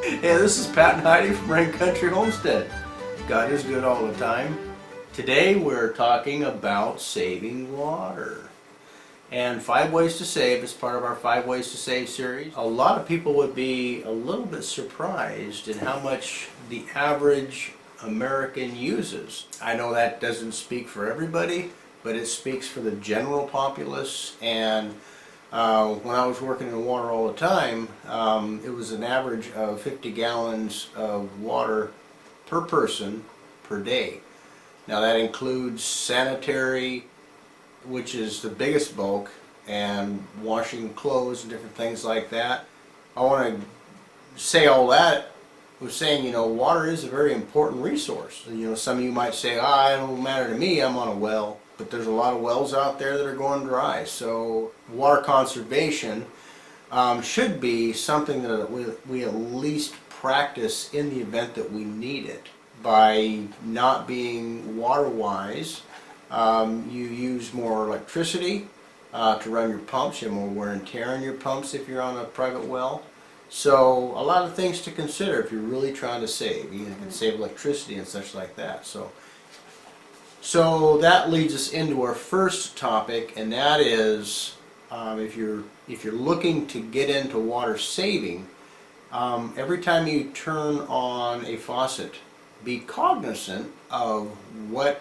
Hey, this is Pat and Heidi from Rain Country Homestead. God is good all the time. Today we're talking about saving water. And 5 ways to save is part of our 5 ways to save series. A lot of people would be a little bit surprised in how much the average American uses. I know that doesn't speak for everybody, but it speaks for the general populace. And when I was working in water all the time, it was an average of 50 gallons of water per person per day. Now that includes sanitary, which is the biggest bulk, and washing clothes and different things like that. I want to say all that was saying, water is a very important resource. Some of you might say, it don't matter to me, I'm on a well. But there's a lot of wells out there that are going dry. So water conservation should be something that we at least practice in the event that we need it. By not being water wise, you use more electricity to run your pumps. You have more wear and tear on your pumps if you're on a private well. So a lot of things to consider if you're really trying to save. You can save electricity and such like that. So that leads us into our first topic, and that is if you're looking to get into water saving, every time you turn on a faucet, be cognizant of what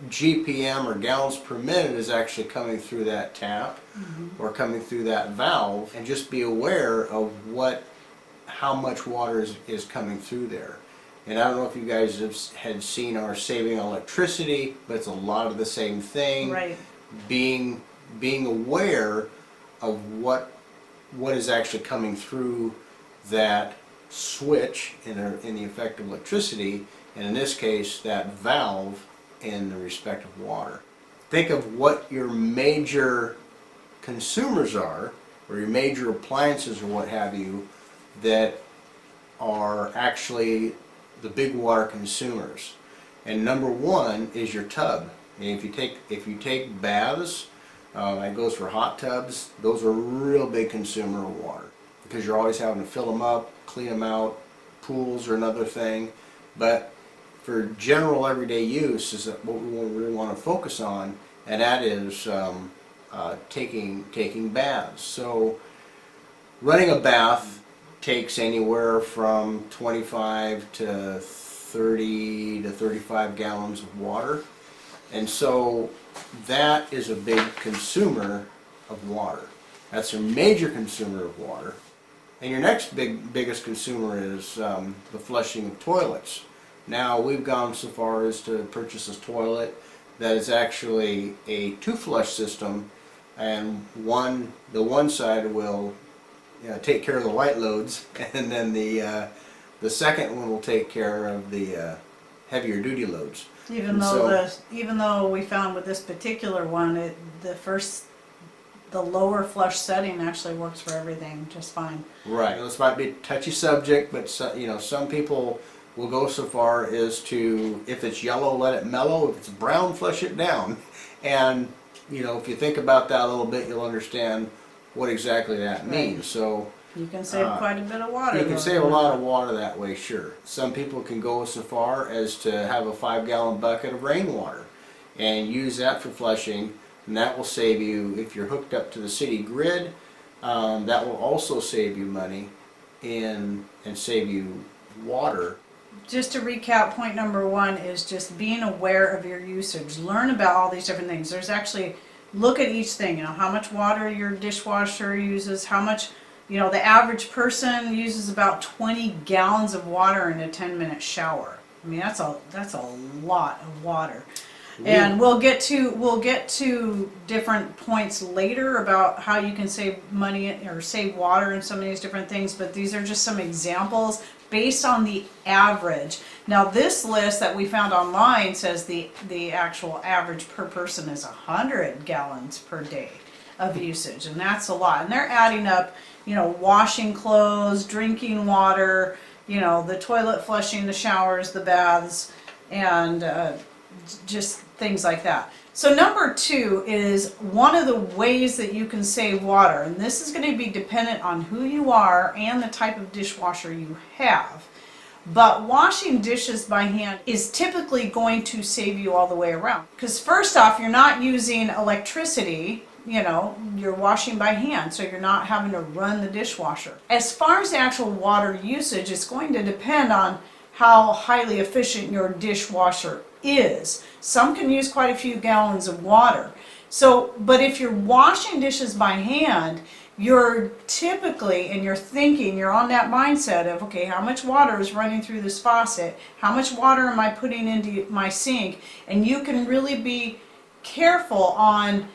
GPM or gallons per minute is actually coming through that tap or coming through that valve, and just be aware of how much water is coming through there. And I don't know if you guys had seen our saving electricity, but it's a lot of the same thing. Right. Being aware of what is actually coming through that switch in the effect of electricity, and in this case that valve in the respect of water. Think of what your major consumers are, or your major appliances or what have you, that are actually the big water consumers. And number one is your tub. And if you take baths, that goes for hot tubs, those are a real big consumer of water, because you're always having to fill them up, clean them out. Pools are another thing, but for general everyday use is what we really want to focus on, and that is taking baths. So running a bath takes anywhere from 25 to 30 to 35 gallons of water, and so that is a big consumer of water. That's a major consumer of water. And your next biggest consumer is the flushing of toilets. Now we've gone so far as to purchase a toilet that is actually a 2-flush system, and the one side will take care of the light loads, and then the second one will take care of the heavier duty loads. Even though we found with this particular one, the lower flush setting actually works for everything just fine. Right. This might be a touchy subject, but some people will go so far as to, if it's yellow, let it mellow. If it's brown, flush it down. And if you think about that a little bit, you'll understand what exactly that means. So you can save quite a bit of water. You can save a lot of water that way, sure. Some people can go so far as to have a 5-gallon bucket of rainwater and use that for flushing, and that will save you, if you're hooked up to the city grid, that will also save you money and save you water. Just to recap, point number 1 is just being aware of your usage. Learn about all these different things. There's actually, look at each thing, how much water your dishwasher uses, how much, the average person uses about 20 gallons of water in a 10-minute shower. I mean, that's a lot of water. And we'll get to different points later about how you can save money or save water and some of these different things, but these are just some examples based on the average. Now this list that we found online says the actual average per person is 100 gallons per day of usage, and that's a lot. And they're adding up, washing clothes, drinking water, the toilet flushing, the showers, the baths, and just things like that. So number 2 is one of the ways that you can save water, and this is going to be dependent on who you are and the type of dishwasher you have. But washing dishes by hand is typically going to save you all the way around. Because first off, you're not using electricity, you're washing by hand, so you're not having to run the dishwasher. As far as the actual water usage, it's going to depend on how highly efficient your dishwasher is. Some can use quite a few gallons of water. So, but if you're washing dishes by hand, you're typically, and you're thinking, you're on that mindset of, okay, how much water is running through this faucet? How much water am I putting into my sink? And you can really be careful on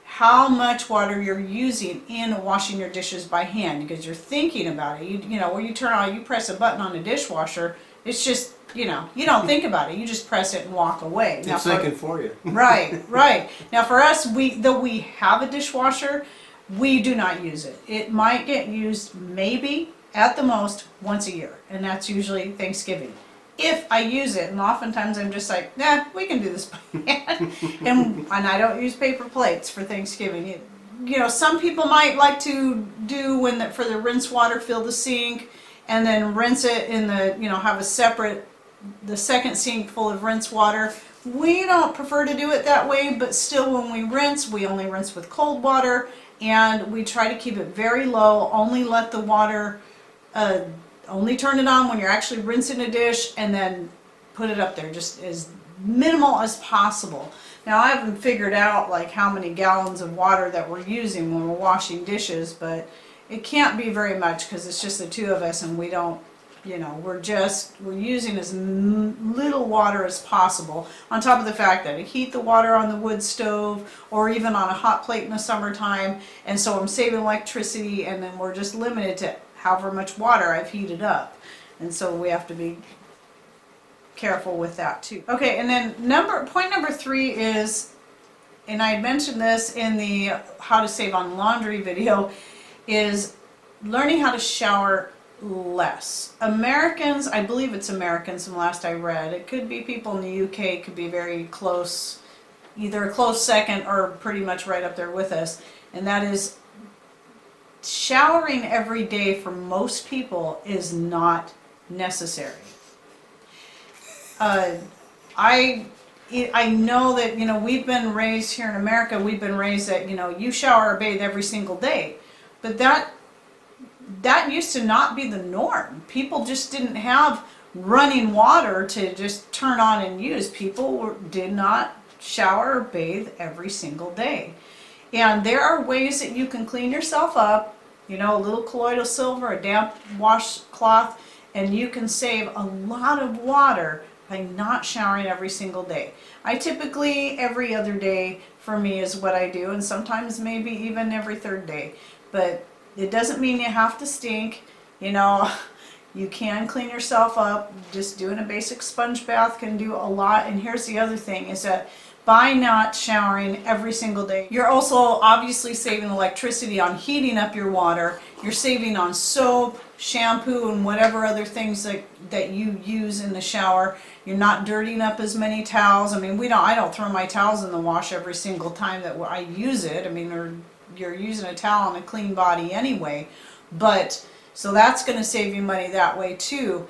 how much water you're using in washing your dishes by hand, because you're thinking about it. Where you turn on, you press a button on a dishwasher, it's just, you don't think about it. You just press it and walk away. It's thinking for you. Right. Now for us, though we have a dishwasher, we do not use it. It might get used maybe at the most once a year, and that's usually Thanksgiving. If I use it, and oftentimes I'm just like, we can do this by hand. and I don't use paper plates for Thanksgiving. Some people might like to do for the rinse water, fill the sink, and then rinse it in have the second sink full of rinse water. We don't prefer to do it that way, but still when we rinse, we only rinse with cold water, and we try to keep it very low, only let the water, only turn it on when you're actually rinsing a dish, and then put it up there just as minimal as possible. Now I haven't figured out like how many gallons of water that we're using when we're washing dishes, but it can't be very much because it's just the two of us, and we don't, we're using as little water as possible, on top of the fact that I heat the water on the wood stove or even on a hot plate in the summertime, and so I'm saving electricity, and then we're just limited to however much water I've heated up, and so we have to be careful with that too. Okay, and then point number 3 is, and I had mentioned this in the how to save on laundry video, is learning how to shower less. Americans, I believe it's Americans from last I read, it could be people in the UK, it could be very close, either a close second or pretty much right up there with us, and that is showering every day for most people is not necessary. I know that, we've been raised here in America, we've been raised that, you shower or bathe every single day, but that used to not be the norm. People just didn't have running water to just turn on and use. People did not shower or bathe every single day. And there are ways that you can clean yourself up, a little colloidal silver, a damp washcloth, and you can save a lot of water by not showering every single day. I typically, every other day for me is what I do, and sometimes maybe even every third day. But it doesn't mean you have to stink. You can clean yourself up. Just doing a basic sponge bath can do a lot. And here's the other thing, is that by not showering every single day, you're also obviously saving electricity on heating up your water. You're saving on soap, shampoo, and whatever other things that you use in the shower. You're not dirtying up as many towels. I mean, I don't throw my towels in the wash every single time that I use it. I mean, you're using a towel on a clean body anyway, but so that's going to save you money that way too,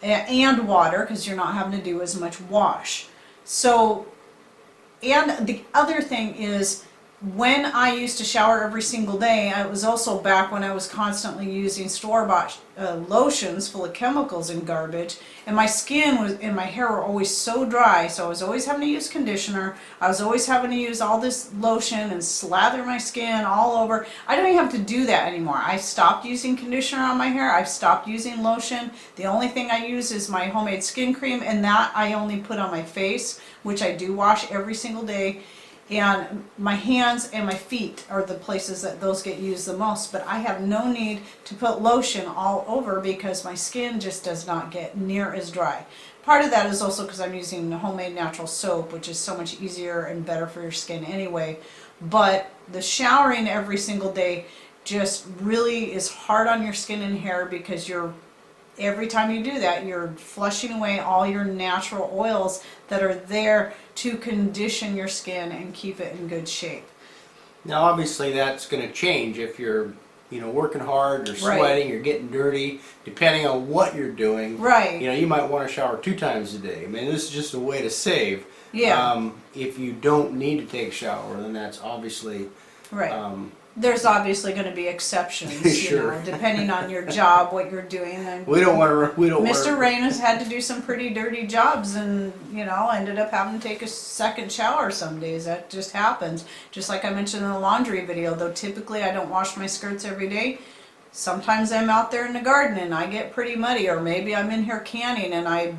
and water, because you're not having to do as much wash. So, and the other thing is, when I used to shower every single day, it was also back when I was constantly using store-bought lotions full of chemicals and garbage, and my skin and my hair were always so dry, so I was always having to use conditioner. I was always having to use all this lotion and slather my skin all over. I don't even have to do that anymore. I stopped using conditioner on my hair. I've stopped using lotion. The only thing I use is my homemade skin cream, and that I only put on my face, which I do wash every single day. And my hands and my feet are the places that those get used the most, but I have no need to put lotion all over because my skin just does not get near as dry. Part of that is also because I'm using homemade natural soap, which is so much easier and better for your skin anyway. But the showering every single day just really is hard on your skin and hair because you're every time you do that, you're flushing away all your natural oils that are there to condition your skin and keep it in good shape. Now, obviously, that's going to change if you're, working hard, you're Right. sweating, you're getting dirty, depending on what you're doing. Right. You might want to shower 2 times a day. I mean, this is just a way to save. Yeah. If you don't need to take a shower, then that's obviously Right. There's obviously going to be exceptions, Sure. depending on your job, what you're doing. And we don't want to. Mr. Rain has had to do some pretty dirty jobs, and ended up having to take a second shower some days. That just happens. Just like I mentioned in the laundry video, though typically I don't wash my skirts every day. Sometimes I'm out there in the garden and I get pretty muddy, or maybe I'm in here canning and I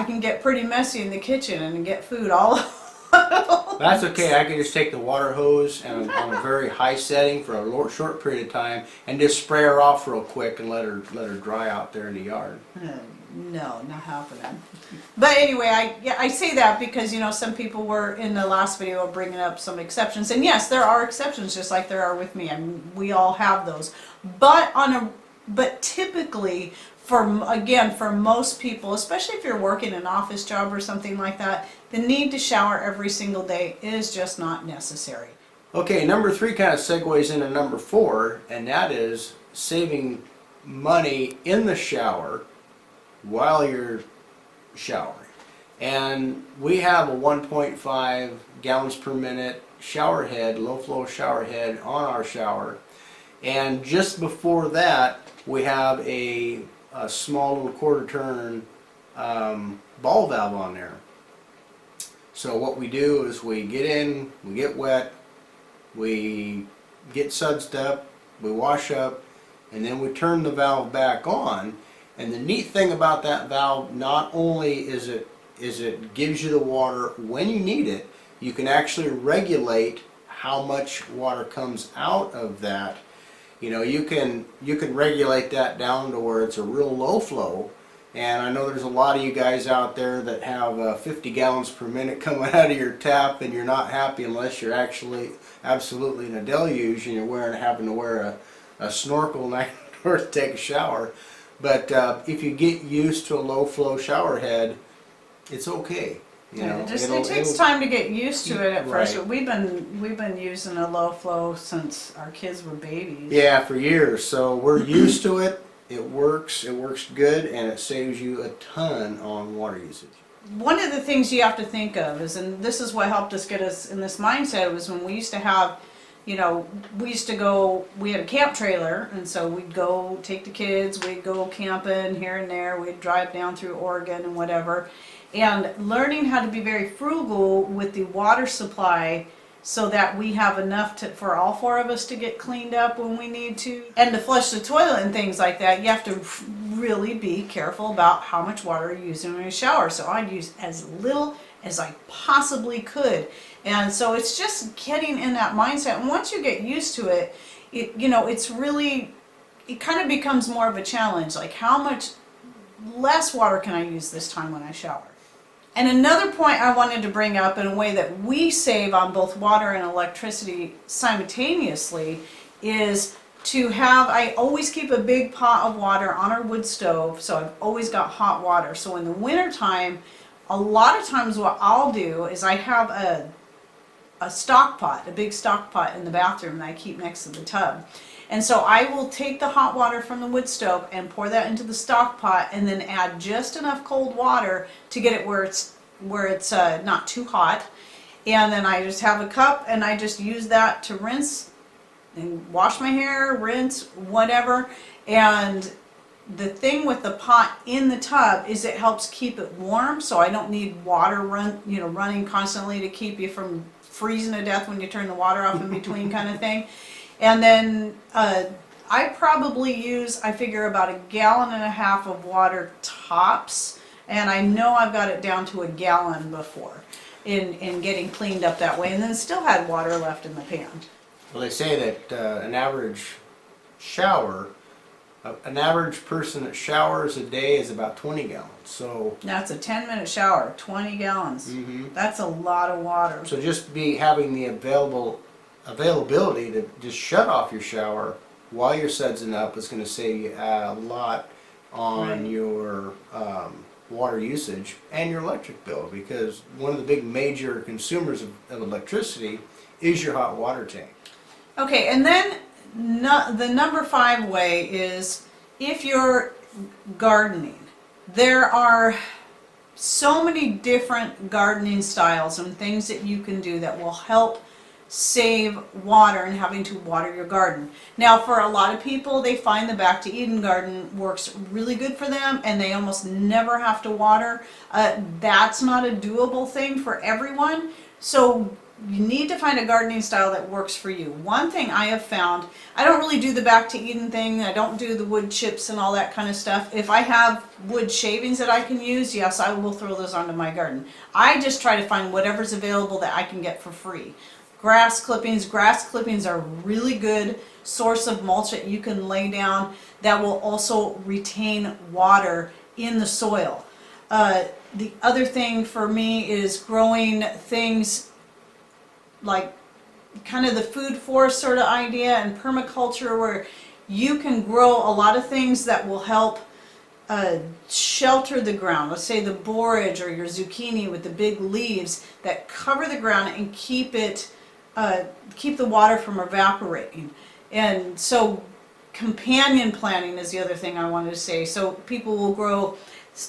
can get pretty messy in the kitchen and get food all That's okay. I can just take the water hose and on a very high setting for a short period of time and just spray her off real quick and let her dry out there in the yard. No, not happening. But anyway, I say that because some people were in the last video bringing up some exceptions, and yes, there are exceptions, just like there are with me. I mean, we all have those. But typically, for most people, especially if you're working an office job or something like that, the need to shower every single day is just not necessary. Okay, number 3 kind of segues into number 4, and that is saving money in the shower while you're showering. And we have a 1.5 gallons per minute shower head, low flow shower head on our shower. And just before that, we have a small little quarter turn ball valve on there. So what we do is we get in, we get wet, we get sudsed up, we wash up, and then we turn the valve back on. And the neat thing about that valve, not only is it gives you the water when you need it, you can actually regulate how much water comes out of that. You can regulate that down to where it's a real low flow. And I know there's a lot of you guys out there that have 50 gallons per minute coming out of your tap, and you're not happy unless you're actually absolutely in a deluge and you're having to wear a snorkel night or to take a shower. But if you get used to a low flow shower head, it's okay. It takes time to get used to it at first. Right. But we've been using a low flow since our kids were babies. Yeah, for years. So we're used to it. It works good, and it saves you a ton on water usage. One of the things you have to think of is, and this is what helped us get us in this mindset, was when we used to have, we had a camp trailer, and so we'd go take the kids, we'd go camping here and there, we'd drive down through Oregon and whatever, and learning how to be very frugal with the water supply so that we have enough for all 4 of us to get cleaned up when we need to, and to flush the toilet and things like that. You have to really be careful about how much water you're using in a shower. So I'd use as little as I possibly could. And so it's just getting in that mindset. And once you get used to it, it kind of becomes more of a challenge. Like, how much less water can I use this time when I shower? And another point I wanted to bring up in a way that we save on both water and electricity simultaneously is I always keep a big pot of water on our wood stove, so I've always got hot water. So in the winter time, a lot of times what I'll do is I have a stock pot, a big stock pot in the bathroom that I keep next to the tub. And so I will take the hot water from the wood stove and pour that into the stock pot, and then add just enough cold water to get it where it's not too hot. And then I just have a cup, and I just use that to rinse and wash my hair, rinse, whatever. And the thing with the pot in the tub is it helps keep it warm, so I don't need water running constantly to keep you from freezing to death when you turn the water off in between kind of thing. And then I probably use, I figure, about 1.5 gallons of water tops, and I know I've got it down to 1 gallon before in getting cleaned up that way, and then still had water left in the pan. Well, they say that an average person that showers a day is about 20 gallons. So that's a 10-minute shower, 20 gallons. Mm-hmm. That's a lot of water. So just having the availability to just shut off your shower while you're sudsing up is going to save you a lot on Right. your water usage and your electric bill, because one of the big major consumers of electricity is your hot water tank. Okay, and then the number 5 way is if you're gardening. There are so many different gardening styles and things that you can do that will help save water and having to water your garden. Now, for a lot of people, they find the Back to Eden garden works really good for them and they almost never have to water. That's not a doable thing for everyone. So you need to find a gardening style that works for you. One thing I have found, I don't really do the Back to Eden thing. I don't do the wood chips and all that kind of stuff. If I have wood shavings that I can use, yes, I will throw those onto my garden. I just try to find whatever's available that I can get for free. Grass clippings are a really good source of mulch that you can lay down that will also retain water in the soil. The other thing for me is growing things like kind of the food forest sort of idea and permaculture, where you can grow a lot of things that will help shelter the ground. Let's say the borage or your zucchini with the big leaves that cover the ground and keep the water from evaporating. And so companion planting is the other thing I wanted to say. So people will grow,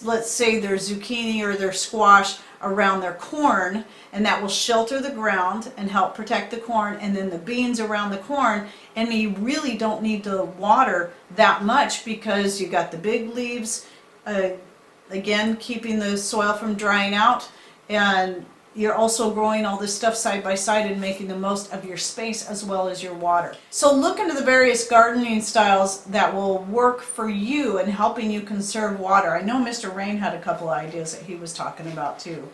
let's say, their zucchini or their squash around their corn, and that will shelter the ground and help protect the corn, and then the beans around the corn, and you really don't need to water that much because you got the big leaves, again, keeping the soil from drying out, and you're also growing all this stuff side by side and making the most of your space as well as your water. So look into the various gardening styles that will work for you and helping you conserve water. I know Mr. Rain had a couple of ideas that he was talking about too.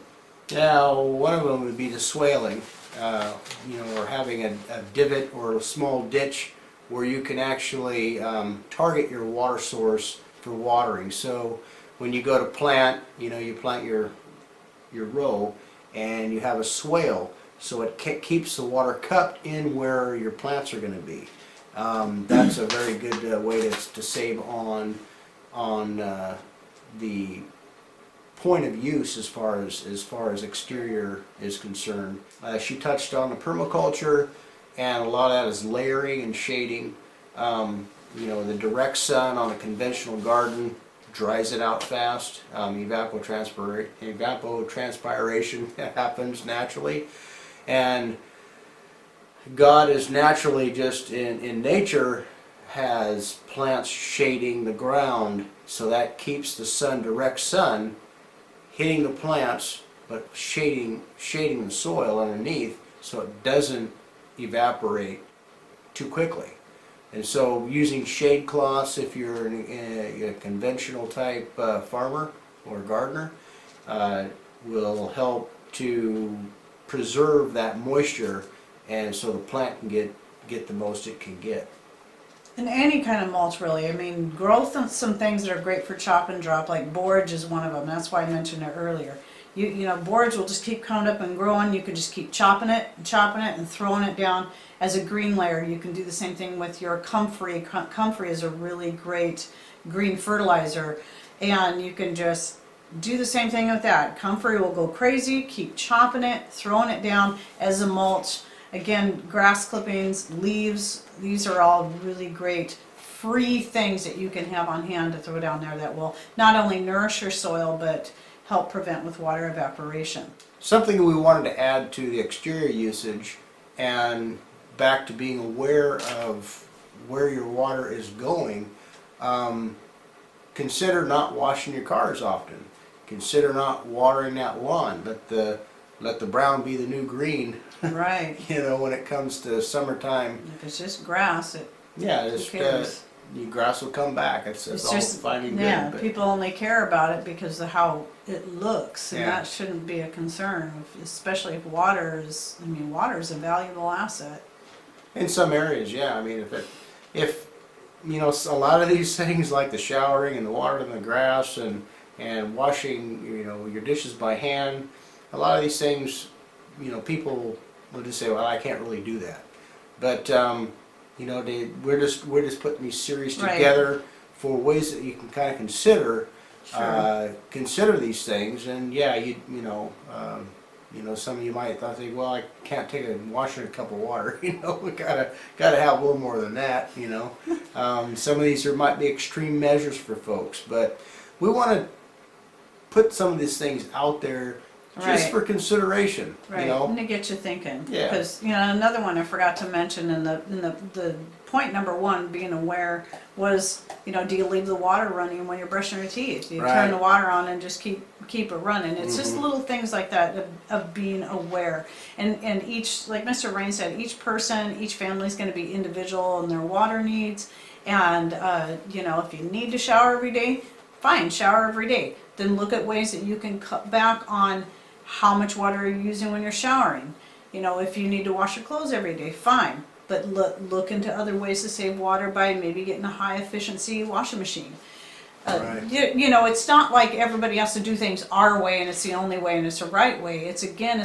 Now, one of them would be the swaling, or having a divot or a small ditch where you can actually target your water source for watering. So when you go to plant, you plant your row, and you have a swale, so it keeps the water cupped in where your plants are going to be. That's a very good way to save on the point of use as far as exterior is concerned. She touched on the permaculture, and a lot of that is layering and shading. The direct sun on a conventional garden dries it out fast. Evapotranspiration happens naturally, and God is naturally just in nature has plants shading the ground, so that keeps the direct sun hitting the plants, but shading the soil underneath, so it doesn't evaporate too quickly. And so using shade cloths, if you're a conventional type farmer or gardener, will help to preserve that moisture, and so the plant can get the most it can get. And any kind of mulch, really. I mean, grow some things that are great for chop and drop, like borage is one of them. That's why I mentioned it earlier. Borage will just keep coming up and growing. You can just keep chopping it and throwing it down as a green layer. You can do the same thing with your comfrey. Comfrey is a really great green fertilizer, and you can just do the same thing with that. Comfrey will go crazy. Keep chopping it, throwing it down as a mulch. Again, grass clippings, leaves, these are all really great free things that you can have on hand to throw down there that will not only nourish your soil but help prevent with water evaporation. Something we wanted to add to the exterior usage, and back to being aware of where your water is going, consider not washing your cars often. Consider not watering that lawn. Let the brown be the new green. Right. When it comes to summertime. If it's just grass, Your grass will come back. It's all just fine and good. Yeah, But people only care about it because of how it looks, and Yeah. that shouldn't be a concern, especially if water is a valuable asset. in some areas, yeah. I mean, if a lot of these things like the showering and the watering the grass and washing, your dishes by hand, a lot of these things, people will just say, well, I can't really do that. But we're just putting these series Right. together for ways that you can kind of consider Sure. consider these things. And yeah, you know, some of you might think, well, I can't take a washer and a cup of water. You know, we gotta have a little more than that. You know, some of these might be extreme measures for folks, but we want to put some of these things out there just Right. for consideration. Right, You know, and to get you thinking. Yeah. Because, another one I forgot to mention in the point number one, being aware, was, do you leave the water running when you're brushing your teeth? Do you turn Right. the water on and just keep it running? It's just Mhm. little things like that of being aware. And each, like Mr. Rain said, each person, each family is going to be individual in their water needs. And, if you need to shower every day, fine, shower every day. Then look at ways that you can cut back on how much water you're using when you're showering. If you need to wash your clothes every day, fine. But look into other ways to save water by maybe getting a high efficiency washing machine. Right. It's not like everybody has to do things our way and it's the only way and it's the right way. It's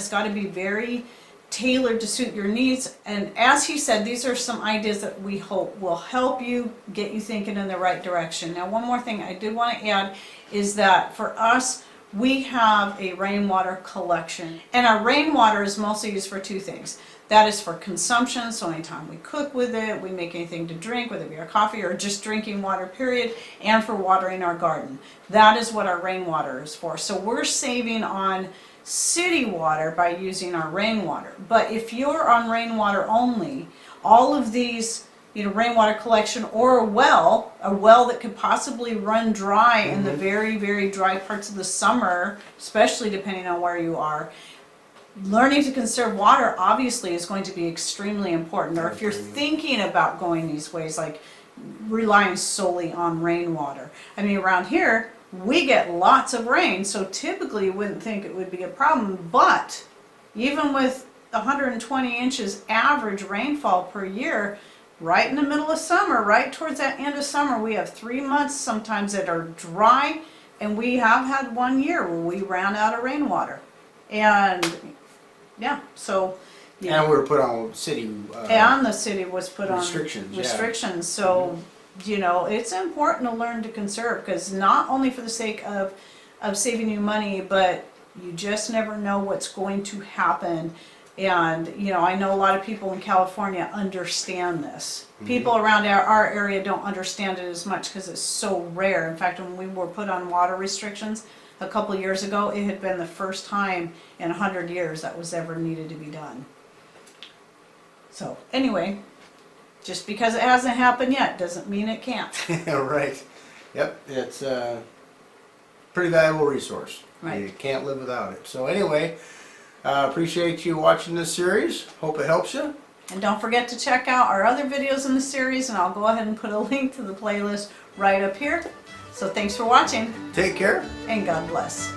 got to be very tailored to suit your needs. And as he said, these are some ideas that we hope will help you get you thinking in the right direction. Now, one more thing I did want to add is that for us, we have a rainwater collection, and our rainwater is mostly used for two things. That is for consumption, so anytime we cook with it, we make anything to drink, whether it be our coffee or just drinking water, period, and for watering our garden. That is what our rainwater is for. So we're saving on city water by using our rainwater. But if you're on rainwater only, all of these rainwater collection, or a well that could possibly run dry in the very, very dry parts of the summer, especially depending on where you are. Learning to conserve water obviously is going to be extremely important. Or if you're thinking about going these ways, like relying solely on rainwater. I mean, around here, we get lots of rain, so typically you wouldn't think it would be a problem, but even with 120 inches average rainfall per year, right in the middle of summer, right towards that end of summer, we have 3 months sometimes that are dry, and we have had 1 year where we ran out of rainwater. And yeah, so and we were put on city and the city was put restrictions. on restrictions. So it's important to learn to conserve, because not only for the sake of saving you money, but you just never know what's going to happen. And, I know a lot of people in California understand this. People around our area don't understand it as much because it's so rare. In fact, when we were put on water restrictions a couple years ago, it had been the first time in 100 years that was ever needed to be done. So, anyway, just because it hasn't happened yet doesn't mean it can't. Right. Yep. It's a pretty valuable resource. Right. You can't live without it. So anyway, appreciate you watching this series. Hope it helps you. And don't forget to check out our other videos in the series, and I'll go ahead and put a link to the playlist right up here. So thanks for watching, Take care. and God bless.